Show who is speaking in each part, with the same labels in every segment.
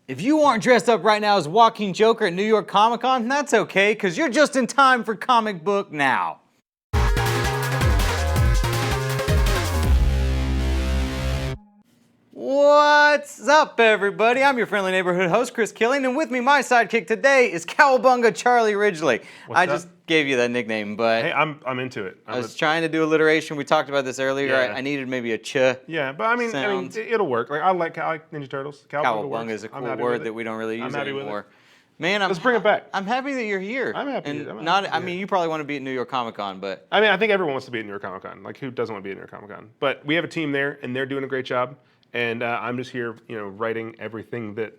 Speaker 1: If you aren't dressed up right now as Walking Joker at New York Comic Con, that's okay, because you're just in time for Comic Book Now. What's up, everybody? I'm your friendly neighborhood host, Chris Killing, and with me, my sidekick today is Cowabunga Charlie Ridgely. I just gave you that nickname, but
Speaker 2: hey, I'm into it.
Speaker 1: I was trying to do alliteration. We talked about this earlier.
Speaker 2: Yeah.
Speaker 1: I needed maybe a ch.
Speaker 2: Yeah, but I mean, it'll work. Like I like Ninja Turtles.
Speaker 1: Cowabunga is a cool word that we don't really use anymore. Man,
Speaker 2: let's bring it back.
Speaker 1: I'm happy that you're here.
Speaker 2: I'm happy.
Speaker 1: And I mean, you probably want to be at New York Comic Con, but
Speaker 2: I mean, I think everyone wants to be at New York Comic Con. Like, who doesn't want to be at New York Comic Con? But we have a team there, and they're doing a great job. And I'm just here, writing everything that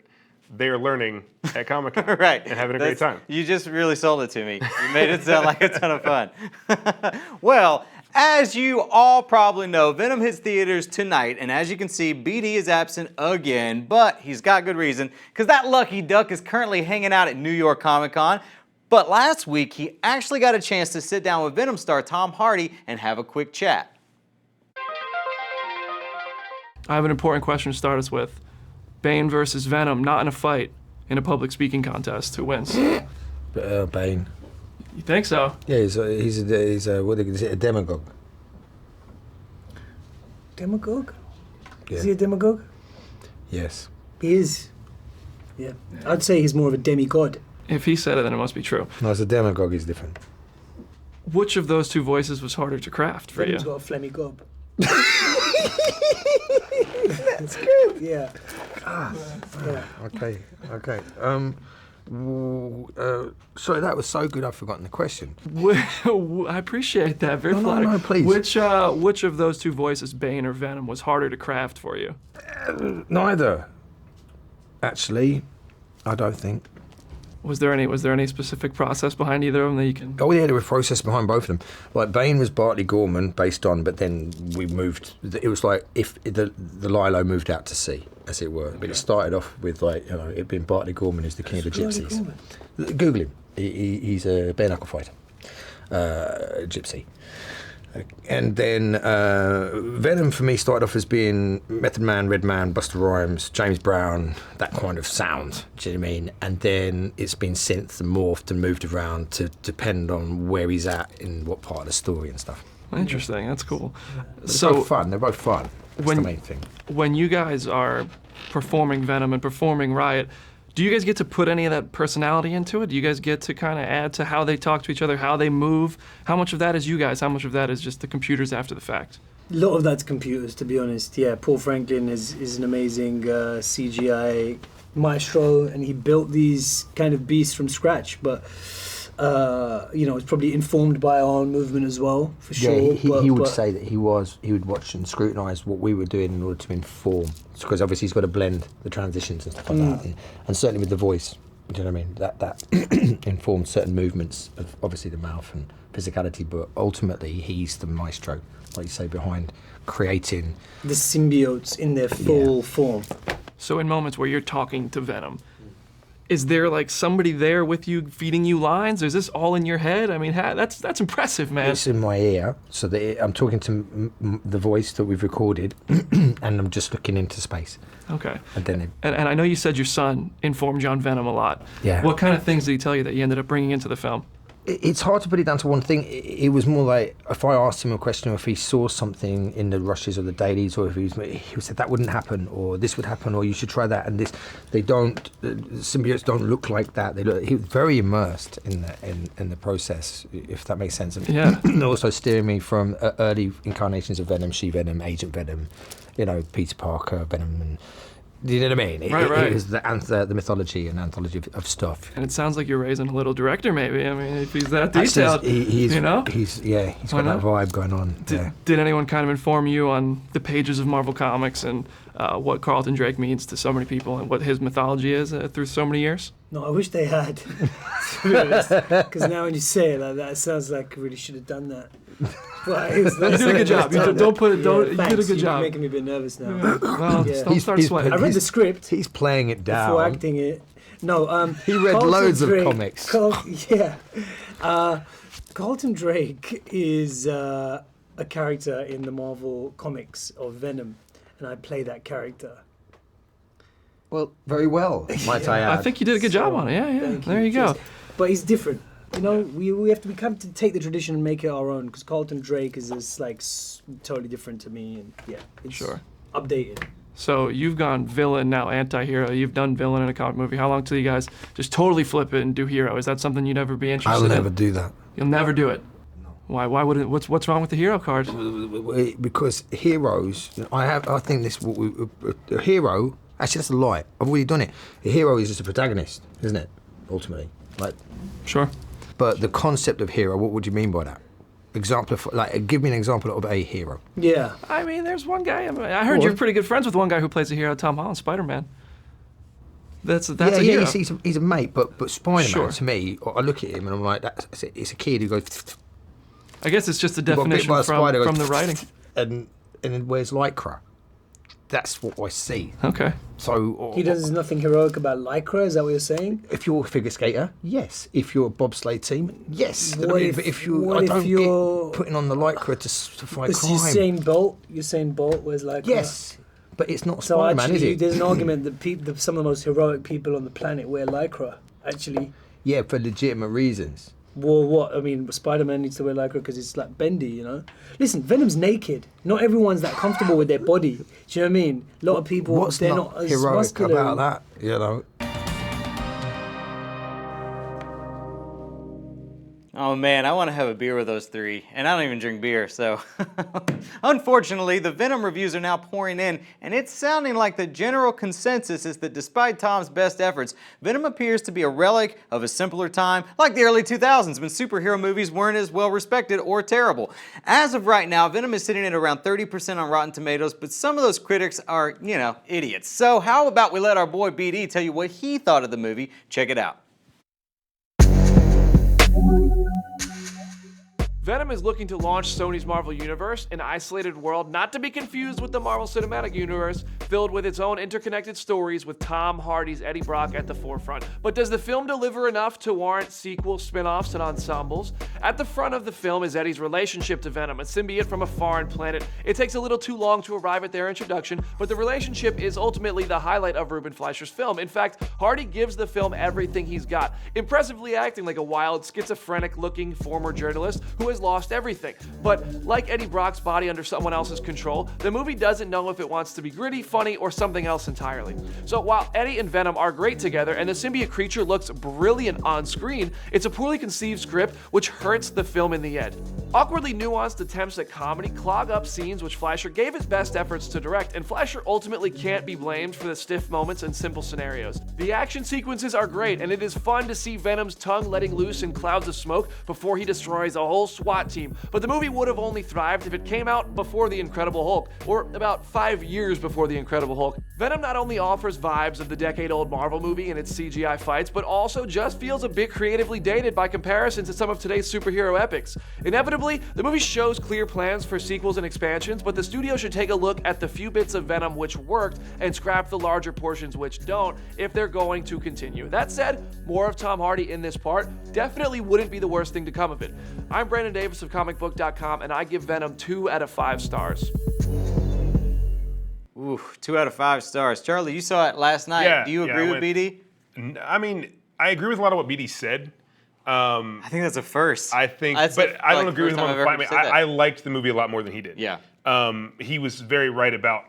Speaker 2: they're learning at Comic Con,
Speaker 1: right?
Speaker 2: And having a great time.
Speaker 1: You just really sold it to me. You made it sound like a ton of fun. Well, as you all probably know, Venom hits theaters tonight, and as you can see, BD is absent again, but he's got good reason, because that lucky duck is currently hanging out at New York Comic Con. But last week, he actually got a chance to sit down with Venom star Tom Hardy and have a quick chat.
Speaker 3: I have an important question to start us with. Bane versus Venom, not in a fight, in a public speaking contest. Who wins?
Speaker 4: Bane.
Speaker 3: You think so?
Speaker 4: Yeah, he's a demagogue.
Speaker 5: Demagogue?
Speaker 4: Yeah.
Speaker 5: Is he a demagogue?
Speaker 4: Yes.
Speaker 5: He is. Yeah. I'd say he's more of a demigod.
Speaker 3: If he said it, then it must be true.
Speaker 4: No, as a demagogue, he's different.
Speaker 3: Which of those two voices was harder to craft for
Speaker 5: Venom's
Speaker 3: you?
Speaker 5: got a phlegmy gob. That's good. Yeah.
Speaker 4: Yeah. Okay. Sorry, that was so good I've forgotten the question.
Speaker 3: I appreciate that. Very flattering.
Speaker 4: No, please.
Speaker 3: Which of those two voices, Bane or Venom, was harder to craft for you?
Speaker 4: Neither. Actually, I don't think.
Speaker 3: Was there any specific process behind either of them that you can?
Speaker 4: Oh yeah, there was a process behind both of them. Like Bane was Bartley Gorman based on, but then we moved. It was like if the Lilo moved out to sea, as it were. Okay. But it started off with it being Bartley Gorman is the king of the gypsies. Google him. He's a bare knuckle fighter, gypsy. And then Venom for me started off as being Method Man, Redman, Busta Rhymes, James Brown, that kind of sound, do you know what I mean? And then it's been synth and morphed and moved around to depend on where he's at in what part of the story and stuff.
Speaker 3: Interesting, that's cool.
Speaker 4: They're both fun, that's the main thing.
Speaker 3: When you guys are performing Venom and performing Riot, do you guys get to put any of that personality into it? Do you guys get to kind of add to how they talk to each other, how they move? How much of that is you guys? How much of that is just the computers after the fact?
Speaker 5: A lot of that's computers, to be honest. Yeah, Paul Franklin is an amazing CGI maestro, and he built these kind of beasts from scratch. But it's probably informed by our own movement as well, for sure.
Speaker 4: Yeah, he would say that he would watch and scrutinise what we were doing in order to inform, because obviously he's got to blend the transitions and stuff like that, and certainly with the voice, do you know what I mean? That informed certain movements of obviously the mouth and physicality, but ultimately he's the maestro, like you say, behind creating
Speaker 5: the symbiotes in their full form.
Speaker 3: So in moments where you're talking to Venom, is there like somebody there with you feeding you lines? Or is this all in your head? I mean, that's impressive, man.
Speaker 4: It's in my ear, so that I'm talking to the voice that we've recorded, and I'm just looking into space.
Speaker 3: Okay.
Speaker 4: And then
Speaker 3: and I know you said your son informed you on Venom a lot.
Speaker 4: Yeah.
Speaker 3: What kind of things did he tell you that you ended up bringing into the film?
Speaker 4: It's hard to put it down to one thing. It was more like if I asked him a question, or if he saw something in the rushes or the dailies, or if he said that wouldn't happen, or this would happen, or you should try that, and this. The symbiotes don't look like that. He was very immersed in the process, if that makes sense.
Speaker 3: Yeah.
Speaker 4: Also steering me from early incarnations of Venom, She-Venom, Agent Venom, Peter Parker, Venom, and. Do you know what I mean?
Speaker 3: Right.
Speaker 4: It was the mythology and anthology of stuff.
Speaker 3: And it sounds like you're raising a little director, maybe. I mean, if he's that detailed,
Speaker 4: he's got that vibe going on.
Speaker 3: Did anyone kind of inform you on the pages of Marvel Comics and what Carlton Drake means to so many people and what his mythology is through so many years?
Speaker 5: No, I wish they had. Because now when you say it like that, it sounds like I really should have done that. But you
Speaker 3: did a good job. You did a good job.
Speaker 5: You're making me a bit nervous now.
Speaker 3: Well, don't start sweating.
Speaker 5: I read the script.
Speaker 4: He's playing it down.
Speaker 5: Before acting it. No,
Speaker 4: he read
Speaker 5: Carlton
Speaker 4: loads
Speaker 5: Drake,
Speaker 4: of comics.
Speaker 5: Carlton Drake is a character in the Marvel comics of Venom, and I play that character.
Speaker 4: Well, very well, might I add.
Speaker 3: I think you did a good job on it. Yeah.
Speaker 5: Thank
Speaker 3: There you go.
Speaker 5: Cheers. But he's different. You know, we have to take the tradition and make it our own. Because Carlton Drake is just like totally different to me, and yeah, it's
Speaker 3: Sure.
Speaker 5: updated.
Speaker 3: So you've gone villain, now anti-hero. You've done villain in a comic movie. How long till you guys just totally flip it and do hero? Is that something you'd ever be interested
Speaker 4: I'll
Speaker 3: in?
Speaker 4: never do that.
Speaker 3: You'll never do it.
Speaker 4: No.
Speaker 3: Why? Why would it? What's wrong with the hero card?
Speaker 4: Because heroes, I think this a hero. Actually, that's a lie. I've already done it. A hero is just a protagonist, isn't it? Ultimately, like.
Speaker 3: Sure.
Speaker 4: But the concept of hero, what would you mean by that? Example of, like, give me an example of a hero.
Speaker 5: Yeah.
Speaker 3: I mean, there's one guy. I heard you're pretty good friends with one guy who plays a hero, Tom Holland, Spider-Man. That's a hero.
Speaker 4: He's a mate, but Spider-Man
Speaker 3: Sure.
Speaker 4: to me, I look at him and I'm like, it's a kid who goes.
Speaker 3: I guess it's just the
Speaker 4: got bit
Speaker 3: definition
Speaker 4: by a spider,
Speaker 3: from
Speaker 4: goes,
Speaker 3: the writing.
Speaker 4: and then wears lycra. That's what I see.
Speaker 3: Okay.
Speaker 4: So
Speaker 5: There's nothing heroic about Lycra, is that what you're saying?
Speaker 4: if you're a figure skater, yes. If you're a bobsleigh team, yes.
Speaker 5: What
Speaker 4: I mean,
Speaker 5: if-
Speaker 4: but if you,
Speaker 5: what
Speaker 4: I
Speaker 5: if
Speaker 4: don't
Speaker 5: you're-
Speaker 4: get putting on the lycra to fight
Speaker 5: It's
Speaker 4: crime.
Speaker 5: Usain Bolt wears Lycra.
Speaker 4: Yes, but it's not
Speaker 5: So
Speaker 4: Spider-Man, is
Speaker 5: actually,
Speaker 4: it?
Speaker 5: there's an argument that some of the most heroic people on the planet wear Lycra. Actually,
Speaker 4: Yeah, for legitimate reasons.
Speaker 5: well, what? I mean, Spider-Man needs to wear Lycra because it's like bendy, you know? Listen, Venom's naked. Not everyone's that comfortable with their body. Do you know what I mean? A lot of people,
Speaker 4: What's
Speaker 5: they're
Speaker 4: not
Speaker 5: not as
Speaker 4: heroic
Speaker 5: muscular.
Speaker 4: about that? You know.
Speaker 1: Oh man, I want to have a beer with those three, and I don't even drink beer, so. Unfortunately, the Venom reviews are now pouring in, and it's sounding like the general consensus is that despite Tom's best efforts, Venom appears to be a relic of a simpler time, like the early 2000s when superhero movies weren't as well respected or terrible. As of right now, Venom is sitting at around 30% on Rotten Tomatoes, but some of those critics are, idiots. So how about we let our boy BD tell you what he thought of the movie? Check it out.
Speaker 3: Venom is looking to launch Sony's Marvel Universe, an isolated world not to be confused with the Marvel Cinematic Universe, filled with its own interconnected stories with Tom Hardy's Eddie Brock at the forefront. But does the film deliver enough to warrant sequels, spin-offs, and ensembles? At the front of the film is Eddie's relationship to Venom, a symbiote from a foreign planet. It takes a little too long to arrive at their introduction, but the relationship is ultimately the highlight of Ruben Fleischer's film. In fact, Hardy gives the film everything he's got, impressively acting like a wild, schizophrenic-looking former journalist who has lost everything. But like Eddie Brock's body under someone else's control, the movie doesn't know if it wants to be gritty, funny, or something else entirely. So while Eddie and Venom are great together and the symbiote creature looks brilliant on screen, it's a poorly conceived script which hurts the film in the end. Awkwardly nuanced attempts at comedy clog up scenes which Fleischer gave his best efforts to direct, and Fleischer ultimately can't be blamed for the stiff moments and simple scenarios. The action sequences are great, and it is fun to see Venom's tongue letting loose in clouds of smoke before he destroys a whole SWAT team, but the movie would have only thrived if it came out before The Incredible Hulk, or about 5 years before The Incredible Hulk. Venom not only offers vibes of the decade-old Marvel movie and its CGI fights, but also just feels a bit creatively dated by comparison to some of today's superhero epics. Inevitably, the movie shows clear plans for sequels and expansions, but the studio should take a look at the few bits of Venom which worked and scrap the larger portions which don't if they're going to continue. That said, more of Tom Hardy in this part definitely wouldn't be the worst thing to come of it. I'm Brandon Davis of ComicBook.com, and I give Venom 2 out of 5 stars.
Speaker 1: Ooh, 2 out of 5 stars. Charlie, you saw it last night.
Speaker 2: Yeah,
Speaker 1: Do you
Speaker 2: yeah,
Speaker 1: agree
Speaker 2: I
Speaker 1: with
Speaker 2: went-
Speaker 1: BD?
Speaker 2: I mean, I agree with a lot of what BD said.
Speaker 1: I think that's a first.
Speaker 2: I think,
Speaker 1: That's
Speaker 2: but
Speaker 1: the,
Speaker 2: I don't
Speaker 1: like,
Speaker 2: agree with
Speaker 1: first
Speaker 2: him on
Speaker 1: time
Speaker 2: the
Speaker 1: I've
Speaker 2: fight.
Speaker 1: ever
Speaker 2: I,
Speaker 1: said
Speaker 2: mean,
Speaker 1: that.
Speaker 2: I liked the movie a lot more than he did.
Speaker 1: Yeah.
Speaker 2: He was very right about,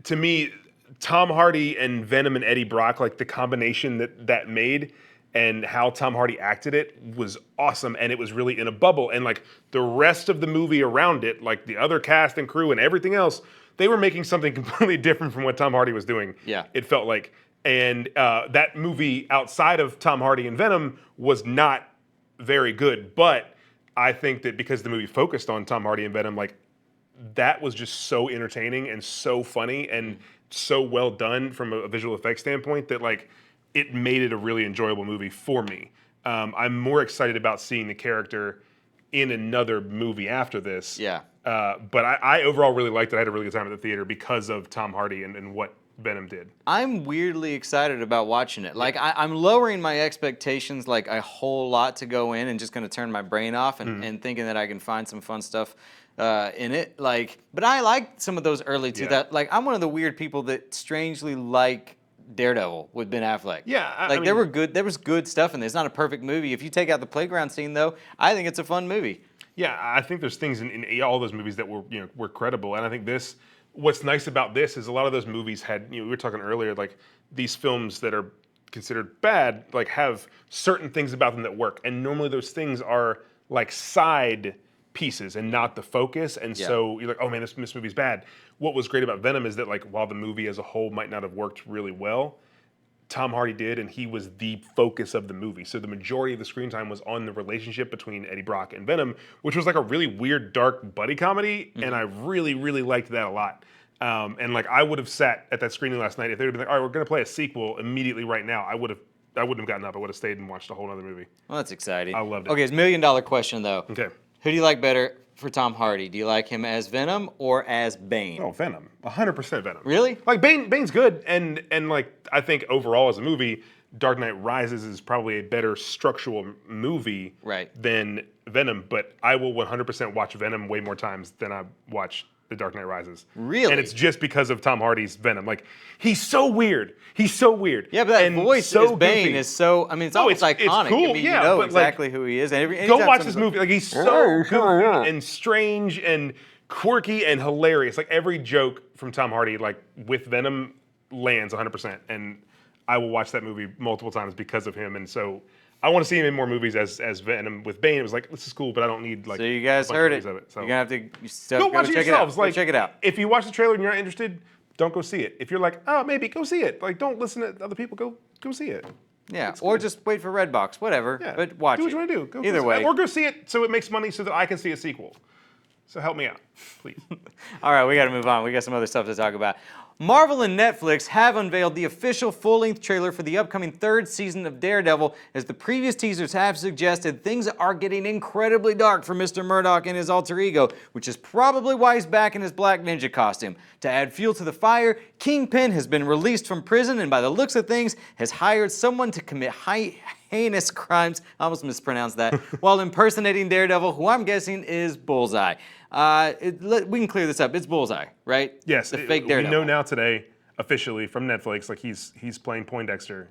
Speaker 2: to me, Tom Hardy and Venom and Eddie Brock, like the combination that made and how Tom Hardy acted it was awesome, and it was really in a bubble. And like the rest of the movie around it, like the other cast and crew and everything else, they were making something completely different from what Tom Hardy was doing.
Speaker 1: Yeah.
Speaker 2: It felt like. And that movie outside of Tom Hardy and Venom was not very good. But I think that because the movie focused on Tom Hardy and Venom, like that was just so entertaining and so funny and so well done from a visual effects standpoint that like it made it a really enjoyable movie for me. I'm more excited about seeing the character in another movie after this.
Speaker 1: Yeah.
Speaker 2: But I overall really liked it. I had a really good time at the theater because of Tom Hardy and what Venom did.
Speaker 1: I'm weirdly excited about watching it. Like, I'm lowering my expectations like a whole lot to go in and just going to turn my brain off and thinking that I can find some fun stuff in it. Like, but I like some of those early 2000s. Like, I'm one of the weird people that strangely like Daredevil with Ben Affleck.
Speaker 2: Yeah, I
Speaker 1: like
Speaker 2: mean-
Speaker 1: there was good stuff in there. It's not a perfect movie. If you take out the playground scene, though, I think it's a fun movie.
Speaker 2: Yeah, I think there's things in all those movies that were credible, and I think this. What's nice about this is a lot of those movies had, we were talking earlier, like these films that are considered bad, like have certain things about them that work, and normally those things are like side pieces and not the focus, and so you're like, oh man, this movie's bad. What was great about Venom is that like while the movie as a whole might not have worked really well, Tom Hardy did, and he was the focus of the movie. So the majority of the screen time was on the relationship between Eddie Brock and Venom, which was like a really weird, dark buddy comedy, and I really, really liked that a lot. And like I would have sat at that screening last night if they would have been like, all right, we're going to play a sequel immediately right now. I wouldn't have gotten up. I would have stayed and watched a whole other movie.
Speaker 1: Well, that's exciting.
Speaker 2: I loved it.
Speaker 1: Okay, it's $1 million question though.
Speaker 2: Okay.
Speaker 1: Who do you like better for Tom Hardy? Do you like him as Venom or as Bane?
Speaker 2: Oh, Venom. 100% Venom.
Speaker 1: Really?
Speaker 2: Like Bane's good, and like I think overall as a movie, Dark Knight Rises is probably a better structural movie than Venom, but I will 100% watch Venom way more times than I watch The Dark Knight Rises.
Speaker 1: Really?
Speaker 2: And it's just because of Tom Hardy's Venom. Like, he's so weird. He's so weird.
Speaker 1: Yeah, but that
Speaker 2: and
Speaker 1: voice
Speaker 2: so
Speaker 1: as Bane
Speaker 2: goofy.
Speaker 1: is so, I mean, it's almost
Speaker 2: it's
Speaker 1: iconic.
Speaker 2: cool,
Speaker 1: I mean,
Speaker 2: yeah,
Speaker 1: you know
Speaker 2: but,
Speaker 1: exactly who he is. And
Speaker 2: Go
Speaker 1: anytime
Speaker 2: watch this
Speaker 1: someone's
Speaker 2: movie. Like, he's so goofy and strange and quirky and hilarious. Like, every joke from Tom Hardy, like, with Venom lands 100%. And I will watch that movie multiple times because of him. And so I want to see him in more movies as Venom. With Bane, it was like, this is cool, but I don't need, like,
Speaker 1: So you guys
Speaker 2: a bunch
Speaker 1: heard
Speaker 2: of
Speaker 1: it.
Speaker 2: movies of it. So
Speaker 1: You're going to have to
Speaker 2: go watch it
Speaker 1: check
Speaker 2: yourselves.
Speaker 1: Go
Speaker 2: Like,
Speaker 1: check it out.
Speaker 2: If you watch the trailer and you're not interested, don't go see it. If you're like, oh, maybe, go see it. Like, don't listen to other people. Go see it.
Speaker 1: Yeah, or just wait for Redbox, whatever.
Speaker 2: Yeah.
Speaker 1: But watch
Speaker 2: do what
Speaker 1: it.
Speaker 2: you want to do. Go
Speaker 1: Either
Speaker 2: see it.
Speaker 1: way.
Speaker 2: Or go see it so it makes money so that I can see a sequel. So help me out, please.
Speaker 1: All right, we got to move on. We got some other stuff to talk about. Marvel and Netflix have unveiled the official full-length trailer for the upcoming third season of Daredevil. As the previous teasers have suggested, things are getting incredibly dark for Mr. Murdock and his alter ego, which is probably why he's back in his Black Ninja costume. To add fuel to the fire, Kingpin has been released from prison and by the looks of things has hired someone to commit heinous crimes, I almost mispronounced that, while impersonating Daredevil, who I'm guessing is Bullseye. We can clear this up. It's Bullseye, right?
Speaker 2: Yes,
Speaker 1: the fake Daredevil.
Speaker 2: We know now today, officially from Netflix, like he's playing Poindexter.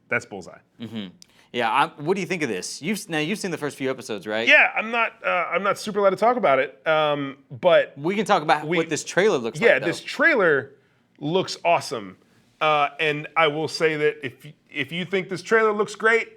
Speaker 2: That's Bullseye.
Speaker 1: Mm-hmm. Yeah. What do you think of this? You've seen the first few episodes, right?
Speaker 2: Yeah, I'm not super allowed to talk about it, but
Speaker 1: we can talk about what this trailer looks like.
Speaker 2: Yeah,
Speaker 1: though.
Speaker 2: this trailer looks awesome, and I will say that if you think this trailer looks great,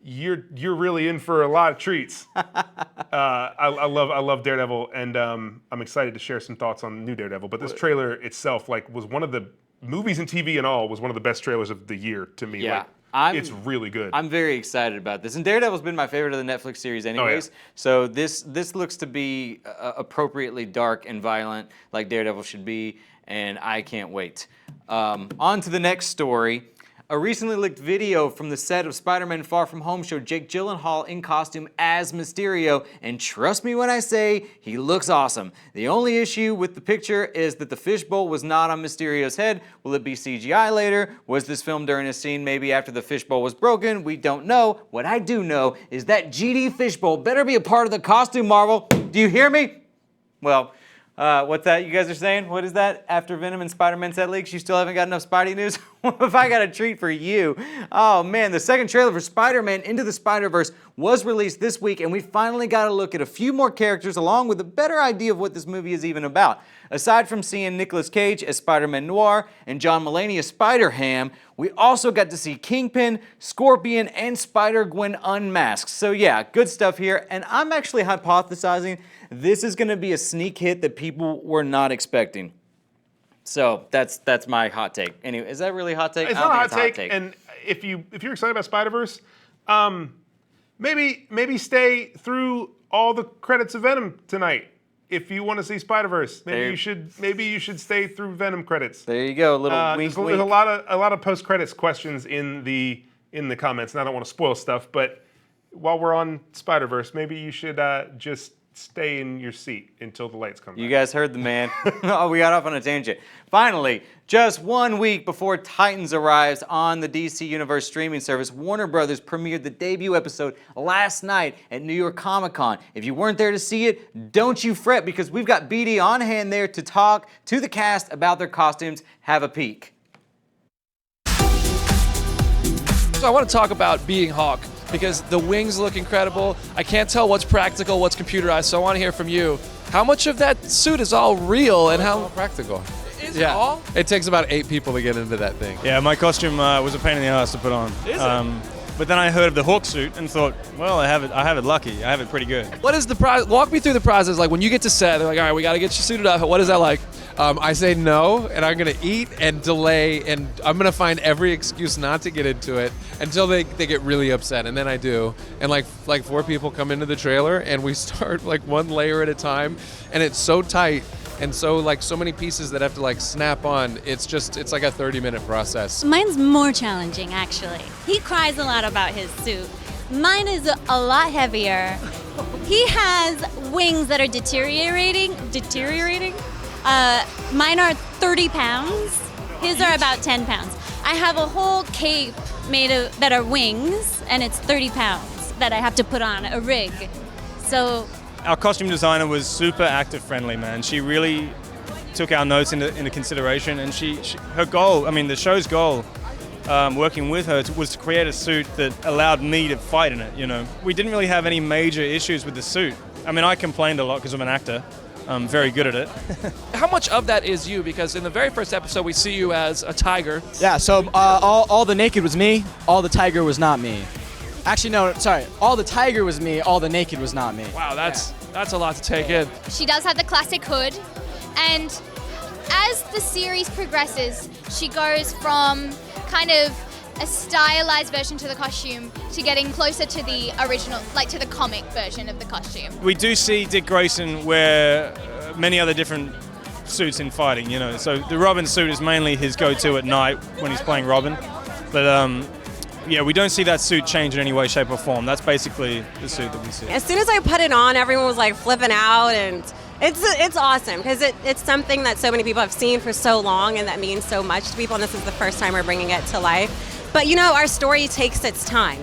Speaker 2: you're really in for a lot of treats. I love Daredevil, and I'm excited to share some thoughts on the new Daredevil. But this trailer itself, like, was one of the movies and TV and all, was one of the best trailers of the year to me.
Speaker 1: Yeah.
Speaker 2: Like, it's really good.
Speaker 1: I'm very excited about this, and Daredevil's been my favorite of the Netflix series, anyways. So this looks to be appropriately dark and violent, like Daredevil should be, and I can't wait. On to the next story. A recently leaked video from the set of Spider-Man Far From Home showed Jake Gyllenhaal in costume as Mysterio, and trust me when I say he looks awesome. The only issue with the picture is that the fishbowl was not on Mysterio's head. Will it be CGI later? Was this filmed during a scene maybe after the fishbowl was broken? We don't know. What I do know is that GD fishbowl better be a part of the costume, Marvel. Do you hear me? Well, what's that you guys are saying? What is that? After Venom and Spider-Man set leaks, you still haven't got enough Spidey news? If I got a treat for you. Oh man, the second trailer for Spider-Man Into the Spider-Verse was released this week, and we finally got a look at a few more characters along with a better idea of what this movie is even about. Aside from seeing Nicolas Cage as Spider-Man Noir and John Mulaney as Spider-Ham, we also got to see Kingpin, Scorpion, and Spider-Gwen unmasked. So yeah, good stuff here, and I'm actually hypothesizing this is going to be a sneak hit that people were not expecting. So that's my hot take. Anyway, is that really a hot take?
Speaker 2: It's not a hot take. And if you're excited about Spider-Verse, maybe stay through all the credits of Venom tonight. If you want to see Spider-Verse, maybe you should stay through Venom credits.
Speaker 1: There you go, a little wink,
Speaker 2: there's a lot of post-credits questions in the comments, and I don't want to spoil stuff, but while we're on Spider-Verse, maybe you should just stay in your seat until the lights come back.
Speaker 1: You guys heard the man. Oh, we got off on a tangent. Finally, just 1 week before Titans arrives on the DC Universe streaming service, Warner Brothers premiered the debut episode last night at New York Comic Con. If you weren't there to see it, don't you fret, because we've got BD on hand there to talk to the cast about their costumes. Have a peek.
Speaker 3: So I want to talk about being Hawk because the wings look incredible. I can't tell what's practical, what's computerized. So I want to hear from you. How much of that suit is all real, and how
Speaker 6: practical?
Speaker 3: is it all?
Speaker 6: It takes about 8 people to get into that thing.
Speaker 7: Yeah, my costume was a pain in the ass to put on.
Speaker 3: Is it?
Speaker 7: But then I heard of the Hawk suit and thought, well, I have it lucky. I have it pretty good.
Speaker 3: What is the process? Walk me through the process. Like when you get to set, they're like, all right, we got to get you suited up. What is that like?
Speaker 6: I say no, and I'm gonna eat and delay, and I'm gonna find every excuse not to get into it until they get really upset, and then I do. And like 4 people come into the trailer, and we start like one layer at a time, and it's so tight. And so many pieces that have to like snap on. It's like a 30-minute process.
Speaker 8: Mine's more challenging, actually. He cries a lot about his suit. Mine is a lot heavier. He has wings that are deteriorating. Mine are 30 pounds. His are about 10 pounds. I have a whole cape that are wings, and it's 30 pounds that I have to put on, a rig. So
Speaker 7: Our costume designer was super actor friendly, man. She really took our notes into consideration, and her goal, the show's goal, working with her was to create a suit that allowed me to fight in it. We didn't really have any major issues with the suit. I complained a lot because I'm an actor. I'm very good at it.
Speaker 3: How much of that is you? Because in the very first episode, we see you as a tiger.
Speaker 9: Yeah, so all the naked was me, all the tiger was not me. Actually, no, sorry. All the tiger was me, all the naked was not me.
Speaker 3: Wow, that's a lot to take in.
Speaker 10: She does have the classic hood, and as the series progresses, she goes from kind of a stylized version to the costume to getting closer to the original, like to the comic version of the costume.
Speaker 7: We do see Dick Grayson wear many other different suits in fighting, So the Robin suit is mainly his go-to at night when he's playing Robin. But yeah, we don't see that suit change in any way, shape, or form. That's basically the suit that we see.
Speaker 11: As soon as I put it on, everyone was like flipping out, and it's awesome because it's something that so many people have seen for so long, and that means so much to people. And this is the first time we're bringing it to life. But our story takes its time.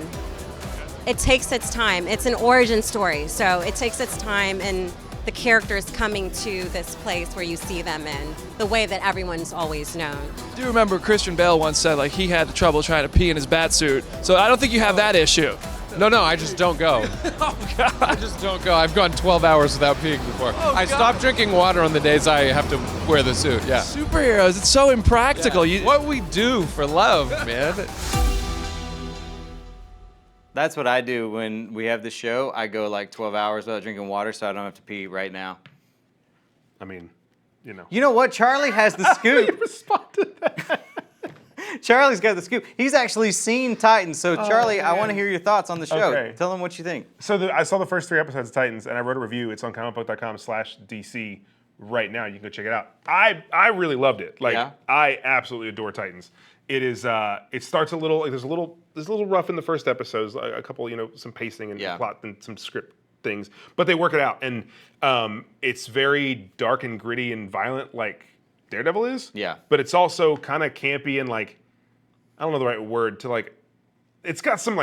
Speaker 11: It takes its time. It's an origin story, so it takes its time, and the characters coming to this place where you see them in the way that everyone's always known.
Speaker 3: Do you remember Christian Bale once said he had trouble trying to pee in his bat suit? So I don't think you have that issue.
Speaker 6: No, I just don't go.
Speaker 3: Oh, God.
Speaker 6: I just don't go. I've gone 12 hours without peeing before.
Speaker 3: Oh,
Speaker 6: I stopped drinking water on the days I have to wear the suit, yeah.
Speaker 3: Superheroes, it's so impractical.
Speaker 6: Yeah. What we do for love, man.
Speaker 1: That's what I do when we have the show. I go 12 hours without drinking water so I don't have to pee right now. You know what? Charlie has the scoop.
Speaker 2: How do you respond to that?
Speaker 1: Charlie's got the scoop. He's actually seen Titans. So, Charlie, I want to hear your thoughts on the show.
Speaker 2: Okay.
Speaker 1: Tell them what you think.
Speaker 2: So I saw the first 3 episodes of Titans, and I wrote a review. It's on comicbook.com/DC right now. You can go check it out. I really loved it. I absolutely adore Titans. It is. It starts a little. There's a little rough in the first episodes. A couple, some pacing and plot and some script things, but they work it out. And it's very dark and gritty and violent, like Daredevil is.
Speaker 1: Yeah.
Speaker 2: But it's also kind of campy and I don't know the right word to it's got some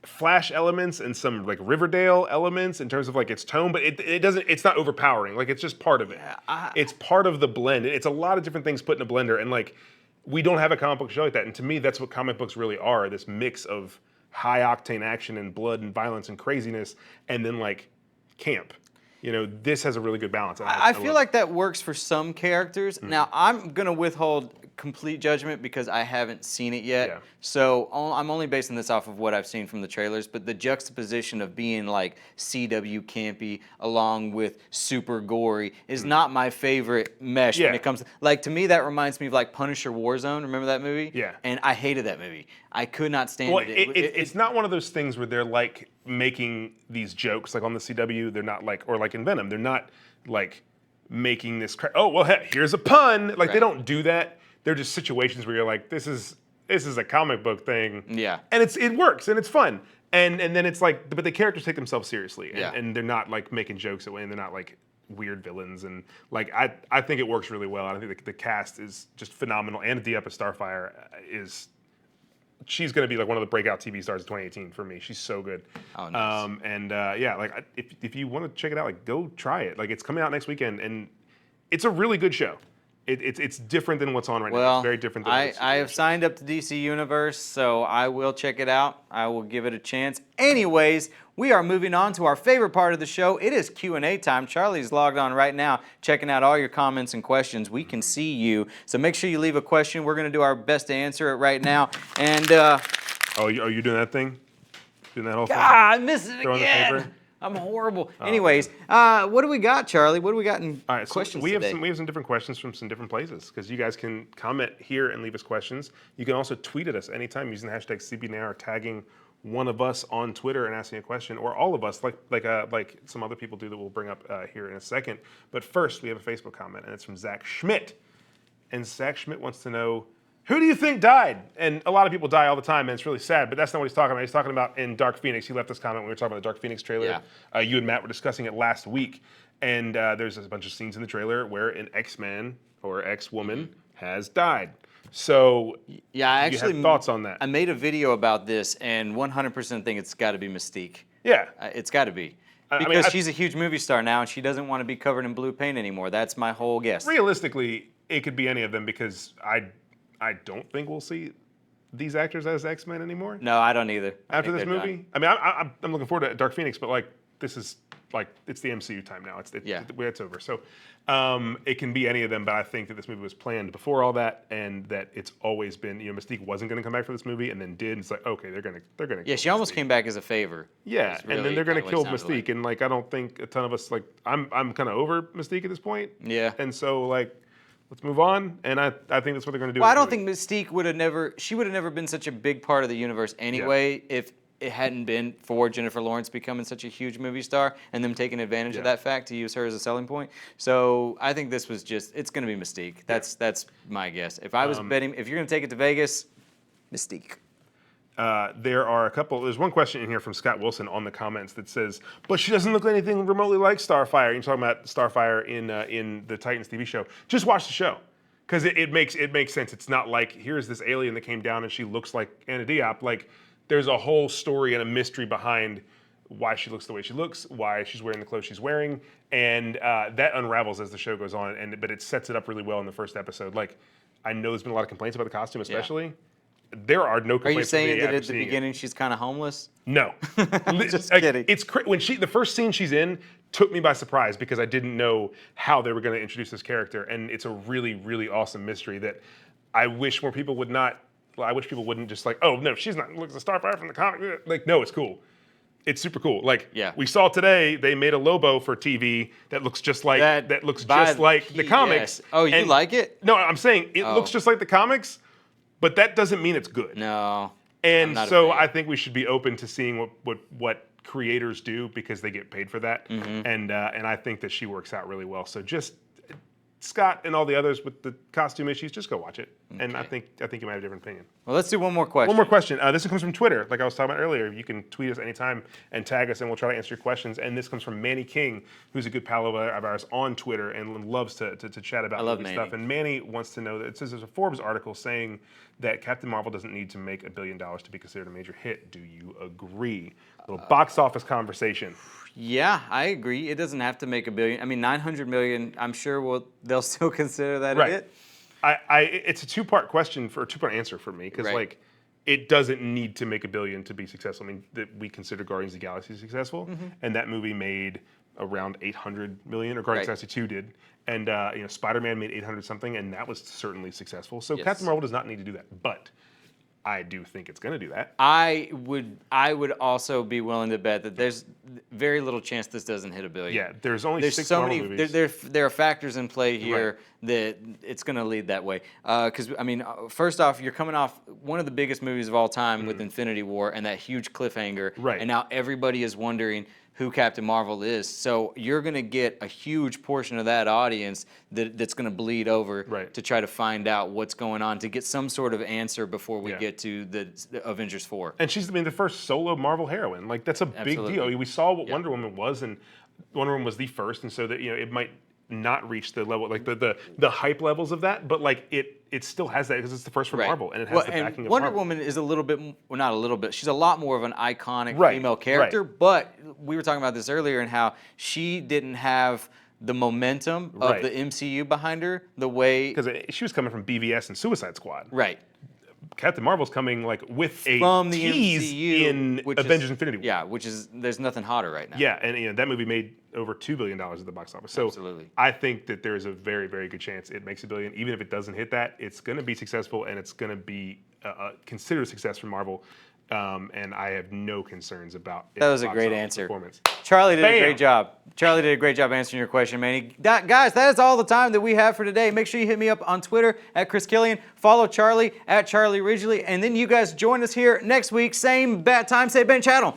Speaker 2: Flash elements and some Riverdale elements in terms of its tone, but it doesn't. It's not overpowering. It's just part of it. It's part of the blend. It's a lot of different things put in a blender, and we don't have a comic book show like that. And to me, that's what comic books really are: this mix of high octane action and blood and violence and craziness, and then camp. This has a really good balance.
Speaker 1: I feel like that works for some characters. Mm-hmm. Now, I'm going to withhold complete judgment because I haven't seen it yet.
Speaker 2: Yeah.
Speaker 1: So I'm only basing this off of what I've seen from the trailers, but the juxtaposition of being CW campy along with super gory is not my favorite mesh when it comes to me, that reminds me of Punisher Warzone. Remember that movie?
Speaker 2: Yeah.
Speaker 1: And I hated that movie. I could not stand it.
Speaker 2: It's not one of those things where they're making these jokes on the CW. They're not or in Venom. They're not making this. Oh well, here's a pun. They don't do that. They're just situations where you're this is a comic book thing.
Speaker 1: Yeah.
Speaker 2: And it works and it's fun. And then it's but the characters take themselves seriously. And they're not making jokes that way, and they're not weird villains. And I think it works really well. I think the cast is just phenomenal. Anna Diop as Starfire she's going to be one of the breakout TV stars of 2018 for me. She's so good.
Speaker 1: Oh, nice.
Speaker 2: If you want to check it out, go try it. It's coming out next weekend, and it's a really good show. it's different than what's on right now.
Speaker 1: Well,
Speaker 2: It's very different than
Speaker 1: I have signed up to DC Universe, so I will check it out. I will give it a chance. Anyways, we are moving on to our favorite part of the show. It is Q&A time. Charlie's logged on right now, checking out all your comments and questions. We can see you, so make sure you leave a question. We're going to do our best to answer it right now. And
Speaker 2: are you doing that thing? Doing that whole thing?
Speaker 1: I missed it
Speaker 2: Throwing the
Speaker 1: again.
Speaker 2: paper?
Speaker 1: I'm horrible. Anyways, what do we got, Charlie? What do we got in
Speaker 2: All right, so
Speaker 1: questions
Speaker 2: we have
Speaker 1: today?
Speaker 2: some different questions from some different places because you guys can comment here and leave us questions. You can also tweet at us anytime using the hashtag CBNow or tagging one of us on Twitter and asking a question, or all of us, like some other people do that we'll bring up here in a second. But first, we have a Facebook comment, and it's from Zach Schmidt. And Zach Schmidt wants to know, who do you think died? And a lot of people die all the time, and it's really sad, but that's not what he's talking about. He's talking about in Dark Phoenix. He left this comment when we were talking about the Dark Phoenix trailer.
Speaker 1: Yeah.
Speaker 2: You and Matt were discussing it last week, and there's a bunch of scenes in the trailer where an X-Man or X-Woman has died. So,
Speaker 1: Yeah, I
Speaker 2: you
Speaker 1: actually
Speaker 2: have thoughts on that?
Speaker 1: I made a video about this, and 100% think it's got to be Mystique.
Speaker 2: Yeah.
Speaker 1: It's got to be.
Speaker 2: I
Speaker 1: Because
Speaker 2: mean,
Speaker 1: she's a huge movie star now, and she doesn't want to be covered in blue paint anymore. That's my whole guess.
Speaker 2: Realistically, it could be any of them because I don't think we'll see these actors as X-Men anymore.
Speaker 1: No, I don't either. I
Speaker 2: After
Speaker 1: think
Speaker 2: this
Speaker 1: they're
Speaker 2: movie,
Speaker 1: done.
Speaker 2: I mean, I'm looking forward to Dark Phoenix, but like this is like it's the MCU time now. It's over. So it can be any of them, but I think that this movie was planned before all that, and that it's always been Mystique wasn't going to come back for this movie, and then did. It's like okay, they're gonna.
Speaker 1: Yeah, she almost came back as a favor.
Speaker 2: Yeah,
Speaker 1: That's
Speaker 2: and then
Speaker 1: really
Speaker 2: they're gonna
Speaker 1: kinda what
Speaker 2: kill
Speaker 1: it sounded
Speaker 2: Mystique, and like I don't think a ton of us like I'm kind of over Mystique at this point.
Speaker 1: Yeah.
Speaker 2: And so like. Let's move on, and I think that's what they're going to do.
Speaker 1: Well, I
Speaker 2: with
Speaker 1: don't
Speaker 2: the movie.
Speaker 1: think Mystique would have never been such a big part of the universe anyway if it hadn't been for Jennifer Lawrence becoming such a huge movie star and them taking advantage of that fact to use her as a selling point. So I think this was it's going to be Mystique. That's my guess. If I was betting, if you're going to take it to Vegas, Mystique.
Speaker 2: There's one question in here from Scott Wilson on the comments that says, but she doesn't look anything remotely like Starfire. You're talking about Starfire in the Titans TV show. Just watch the show. Because it makes sense. It's not like, here's this alien that came down and she looks like Anna Diop. Like, there's a whole story and a mystery behind why she looks the way she looks, why she's wearing the clothes she's wearing, and that unravels as the show goes on, but it sets it up really well in the first episode. Like, I know there's been a lot of complaints about the costume especially. Yeah. There are no complaints.
Speaker 1: Are you saying that at the
Speaker 2: seeing
Speaker 1: beginning she's kind of homeless?
Speaker 2: No.
Speaker 1: Just kidding.
Speaker 2: It's the first scene she's in took me by surprise because I didn't know how they were going to introduce this character, and it's a really, really awesome mystery that I wish more people would not. I wish people wouldn't just like, oh no, she's not. Look, the Starfire from the comic. Like, no, it's cool. It's super cool. Like, we saw today they made a Lobo for TV that looks just like the comics.
Speaker 1: Yes. Oh, you like it?
Speaker 2: No, I'm saying it looks just like the comics. But that doesn't mean it's good.
Speaker 1: No.
Speaker 2: And so I think we should be open to seeing what creators do because they get paid for that.
Speaker 1: Mm-hmm.
Speaker 2: And I think that she works out really well. So just Scott and all the others with the costume issues, just go watch it. Okay. And I think you might have a different opinion.
Speaker 1: Well, let's do one more question.
Speaker 2: One more question. This one comes from Twitter, like I was talking about earlier. You can tweet us anytime and tag us, and we'll try to answer your questions. And this comes from Manny King, who's a good pal of ours on Twitter and loves to chat about movie stuff. And Manny wants to know that it says there's a Forbes article saying that Captain Marvel doesn't need to make $1 billion to be considered a major hit. Do you agree? A little box office conversation.
Speaker 1: Yeah, I agree. It doesn't have to make $1 billion. I mean, $900 million. I'm sure they'll still consider that a hit.
Speaker 2: It's a two-part question for a two-part answer for me because like it doesn't need to make $1 billion to be successful. I mean, we consider Guardians of the Galaxy successful, and that movie made around $800 million, or Guardians of the Galaxy 2 did, and Spider-Man made 800 something, and that was certainly successful. So Captain Marvel does not need to do that, but I do think it's going to do that.
Speaker 1: I would also be willing to bet that there's very little chance this doesn't hit $1 billion.
Speaker 2: Yeah, there's only 6 Marvel movies.
Speaker 1: There are factors in play here that it's going to lead that way. Because I mean, first off, you're coming off one of the biggest movies of all time with Infinity War and that huge cliffhanger, and now everybody is wondering who Captain Marvel is. So you're going to get a huge portion of that audience that's going to bleed over to try to find out what's going on, to get some sort of answer before we get to the Avengers 4.
Speaker 2: And she's the first solo Marvel heroine. Like, that's a big deal. We saw what Wonder Woman was, and Wonder Woman was the first, and so that it might not reach the level, like the hype levels of that, but like it still has that because it's the first from Marvel, and it has the backing of
Speaker 1: Wonder
Speaker 2: Marvel.
Speaker 1: Woman is a little bit, well, not a little bit, she's a lot more of an iconic female character,
Speaker 2: right.
Speaker 1: but we were talking about this earlier and how she didn't have the momentum of
Speaker 2: Right.
Speaker 1: the MCU behind her, the way
Speaker 2: Because she was coming from BVS and Suicide Squad.
Speaker 1: right
Speaker 2: Captain Marvel's coming like with a
Speaker 1: from the
Speaker 2: tease
Speaker 1: MCU
Speaker 2: in
Speaker 1: which
Speaker 2: Avengers
Speaker 1: is,
Speaker 2: Infinity War.
Speaker 1: Yeah, which is there's nothing hotter right now.
Speaker 2: Yeah, and that movie made over $2 billion at the box office. So
Speaker 1: Absolutely.
Speaker 2: I think that there is a very, very good chance it makes $1 billion. Even if it doesn't hit that, it's going to be successful, and it's going to be considered a success for Marvel. And I have no concerns about
Speaker 1: That was a
Speaker 2: box
Speaker 1: great
Speaker 2: office
Speaker 1: answer.
Speaker 2: performance.
Speaker 1: Charlie did a
Speaker 2: Bam!
Speaker 1: great job. Charlie did a great job answering your question, man. Guys, that is all the time that we have for today. Make sure you hit me up on Twitter at Chris Killian. Follow Charlie at Charlie Ridgely. And then you guys join us here next week. Same bat time, same channel.